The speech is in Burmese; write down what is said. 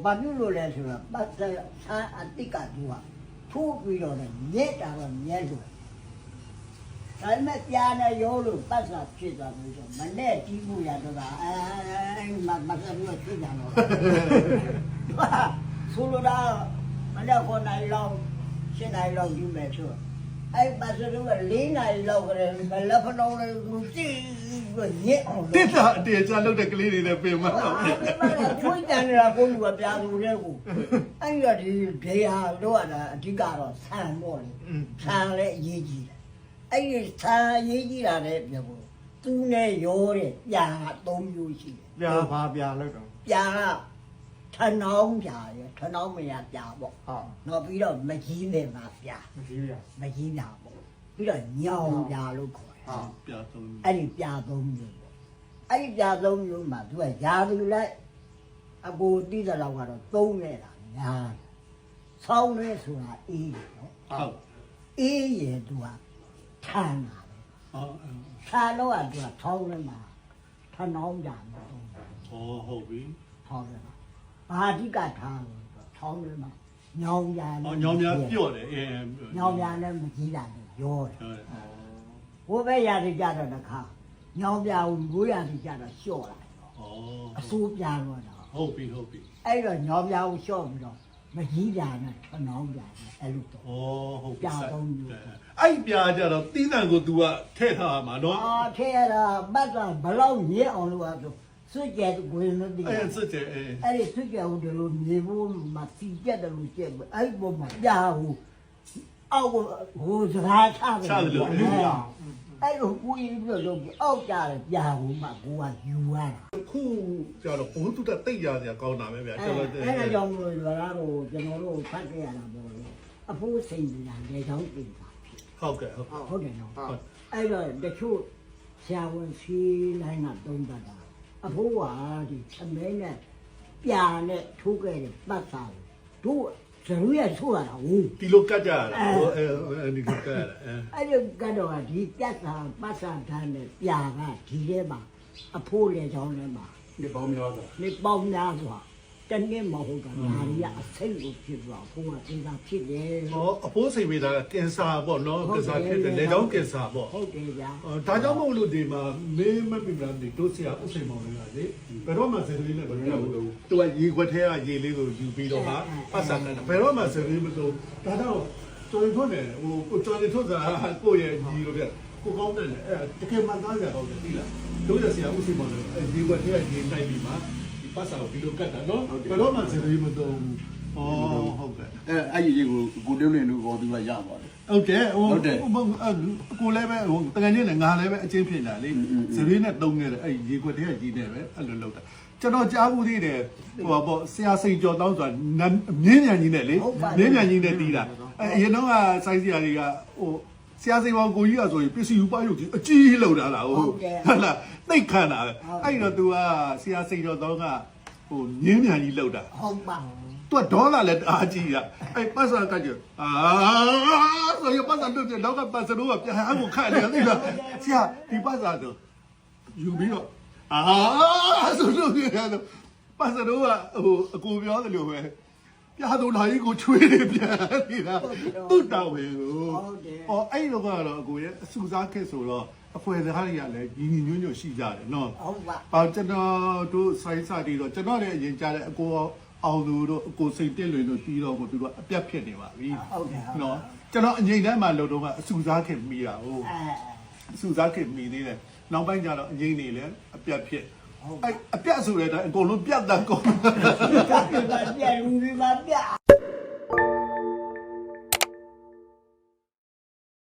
ဘာဖြစ်လို့လဲဆိုတော့ပတ်သက်ဆန်းအတိတ်ကသူကထိုးပြီးတော့မြက်တာကမြက်လို့ဒါပေမဲ့ကြားနေရောလို့ပတ်စာဖြစ်သွားပြီဆိုမနဲ့ကြီးမှုရတော့မဆက်လို့ဖြစ်ကြတော့ဆိုလိုတာမနဲ့ခေါ်နိုင်လောက်ရှင်းနိုင်လောက်ယူမယ်ဆိုအဲ့ပတ်စလို့4 နိုင်လောက်ကလေးဘယ်လက်ဖလုံးလေးကိုကြည့် ပြီးတော့ညက်အောင် တစ်တာအတေချလောက်တဲ့ကလေးတွေနဲ့ပြင်မှာ ထွေးတန်နေတာကိုလူကပြာသူတဲ့ကိုအဲ့ဒီတော့ဒီဘေးဟာတော့အဓိကတော့ဆန်ပေါ့လေဆန်လည်းအရေးကြီးတယ်အဲ့ဒီဆန်အရေးကြီးတာလည်းပြောဖို့သူနဲ့ရောတဲ့ပြာ၃မျိုးရှိတယ် ပြာဘာပြာလောက်တော့ ပြာကထနှောင်းပြာရထနှောင်းမရပြာပေါ့ ဟုတ် နောက်ပြီးတော့မကြီးနဲ့မှာပြာ မကြီးရ မကြီးပြာပေါ့ပြီးတော့ညောင်ပြာလို့ခေါ်တယ် ဟုတ် ပြသုံး အဲ့ဒီပြာ၃မျိုးပေါ့အဲ့ဒီပြာ၃မျိုးမှာသူကယာသူလိုက်အကိုတိတဲ့လောက်ကတော့သုံးနေတာများဆောင်းလဲဆိုတာအေးတယ်နော် ဟုတ် အေးရင်သူကထမ်းတာပဲ ဟုတ် ဆာတော့ကသူကထောင်းလဲမှာထနှောင်းပြာမသုံးဘူး ဟောဟုတ်ပြီ ထောင်းလဲမှာဘာအဓိကထားလို့ထောင်းလဲမှာညောင်ပြာ ဟောညောင်များပြော့တယ်အဲ ညောင်ပြာနဲ့မကြီးတာနဲ့ရောတယ် ဟုတ်တယ် ဘိုးပဲရတယ်ကြတော့တခါညောင်ပြာကိုမိုးရတယ်ကြတော့လျှော့လာတယ် ဟော အစိုးပြာတော့တော့ ဟုတ်ပြီဟုတ်ပြီ အဲ့တော့ညောင်ပြာကိုလျှော့ပြီးတော့မကြီးပြာနဲ့ထနှောင်းပြာနဲ့အဲ့လိုတော့ ဟောဟုတ်ပြီ ပြသုံးမျိုး အဲ့ပြာကြတော့တီးတန်ကို तू ကထည့်ထားမှာနော် အာထဲရတာပတ်တာဘလောက်ညစ်အောင်လို့ဆိုစွတ်ကြဲကိုယ်မသိ အဲစစ်တယ်အဲ အဲ့ဒီစွတ်ကြဲကိုဒီလိုနေဖို့မစီကြက်တယ်လို့ကျက်အဲ့ဒီပုံမှာပြာဟိုအောက်ဟိုစကားချတယ် ချတယ်လို့ အဲ့လိုကိုကြီးပြီးတော့အောက်ကြတယ်ပြာဟိုမှာကိုကယူရတာ ခုကြတော့ဘုံတုတတိတ်ရစရာကောင်းတာပဲဗျာကျွန်တော် အဲ့ဒါကြောင့်လို့လာတော့ကျွန်တော်တို့ဖတ်ခဲ့ရတာပေါ့လေအဖိုးစိန်ပြန်လေချောင်းပြင်တာဖြစ် ဟုတ်ကဲ့ဟုတ် ဟုတ်တယ်နော် ဟုတ် အဲ့တော့တချို့ဆရာဝန်စီလိုင်းကသုံးတတ်တာအဖိုးကဒီသမင်းနဲ့ပြာနဲ့ထိုးခဲ့တဲ့ပတ်စာကိုတို့ဇရူရထိုးရတာဟုတ် ဒီလိုကတ်ကြရတာဟိုအဲဒီလိုကတ်ရတာအဲ အဲ့ဒီကတော့ဒီပြတ်စာပတ်စာတန်းနဲ့ပြာကဒီထဲမှာအဖိုးလေချောင်းထဲမှာ ဒီပေါင်းများစွာ နေပေါင်းများစွာတနည်းမဟုတ်တာဒါရီကအစိတ်ကိုဖြစ်သွားဘုရားသင်္သာဖြစ်တယ် ဟောအဖိုးစိတ်မိတာကင်ဆာပေါ့နော်ကင်ဆာဖြစ်တယ်လေကြောင်းကင်ဆာပေါ့ ဟုတ်တယ်ဗျာ ဒါကြောင့်မို့လို့ဒီမှာမင်းမပြပြတယ်တို့ဆရာဥစိန်မောင်လေးကလေဘယ်တော့မှစရီနဲ့ဘယ်တော့မှမလုပ်ဘူးသူကရေခွက်ထဲကရေလေးကိုယူပြီးတော့မှပတ်စံတယ်ဘယ်တော့မှစရီမလုပ်ဒါကြောင့်ကျော်ရင်ထွန်းတယ်ဟိုကိုကျော်ရင်ထွန်းကကိုယ့်ရဲ့ညီလိုပြကိုကောင်းတယ်အဲတကယ်မှသားကြတော့တယ်သိလားတို့ဆရာဥစိန်မောင်လေးရေခွက်ထဲကရေတိုက်ပြီးမှဒီပတ်စံကိုဒီလိုကတ်တာနော်ဘယ်တော့မှစရီမလုပ်ဘူးဩဟုတ်ကဲ့ အဲ့ဒီရေကိုကိုတင်းလင်းတို့ကောသူကရပါတယ် ဟုတ်တယ်ဟိုကိုလည်းပဲဟိုတကယ်ချင်းနဲ့ငါလည်းပဲအချင်းဖြစ်လာလေစရီးနဲ့တုံးခဲ့တယ်အဲ့ရေခွက်တည်းကကြီးနေပဲအဲ့လိုလုပ်တာကျွန်တော်ကြားဘူးသေးတယ်ဟိုပေါ့ဆရာစိန်ကျော်တောင်းဆိုတာမြင်းမြန်ကြီးနဲ့လေမြင်းမြန်ကြီးနဲ့တီးတာအရင်တော့ကစိုင်းဆရာတွေကဟိုဆရာစိန်ပေါင်းကိုကြီးอ่ะဆိုရင်ပစ္စည်းယူပါရုပ်ကြီးအကြီးလောက်တာလားဟုတ်လားသိတ်ခံတာပဲအဲ့တော့ तू ကဆရာစိန်ကျော်တောင်းကဟိုမြင်းမြန်ကြီးလောက်တာ ဟုတ်ပါ သူကဒေါ်လာလည်းတအားကြီးရအဲ့ပတ်စံကကြဆိုရပတ်စံတို့နောက်ကပတ်စံတို့ကပြန်ဟန်ကိုခတ်နေသိလားဆရာဒီပတ်စံတို့ယူပြီးတော့ဆိုလို့ရတယ်ပတ်စံတို့ကဟိုအကူပြောတယ်လို့ပဲပြားသူလာကြီးကိုချွေးနေပြန်နေတာသူ့တောင်းပဲကိုအော်အဲ့လိုကတော့အကူရဲ့အစုစားခက်ဆိုတော့အဖွဲသားတွေကလည်းညီညီညွတ်ညွတ်ရှိကြတယ်နော် ဟုတ်ပါ ။အော်ကျွန်တော်တို့စိုင်းစားတီတော့ကျွန်တော်လည်းအရင်ကြားတဲ့အကိုအောင်သူတို့အကိုစိတ်တက်လွင်တို့ပြီးတော့ကိုသူတို့အပြတ်ဖြစ်နေပါပြီ ဟုတ်တယ် ။နော်ကျွန်တော်အငိမ့်တန်းမှာလုံတော့ကအစူစားခင်မိတာဟုတ်အစူစားခင်မိသေးတယ်။နောက်ပိုင်းကျတော့အငိမ့်နေလည်းအပြတ်ဖြစ်။အဲ့အပြတ်ဆိုတဲ့အတိုင်းအကုန်လုံးပြတ်တတ်ကုန် ပြတ်လူတွေပါပြတ်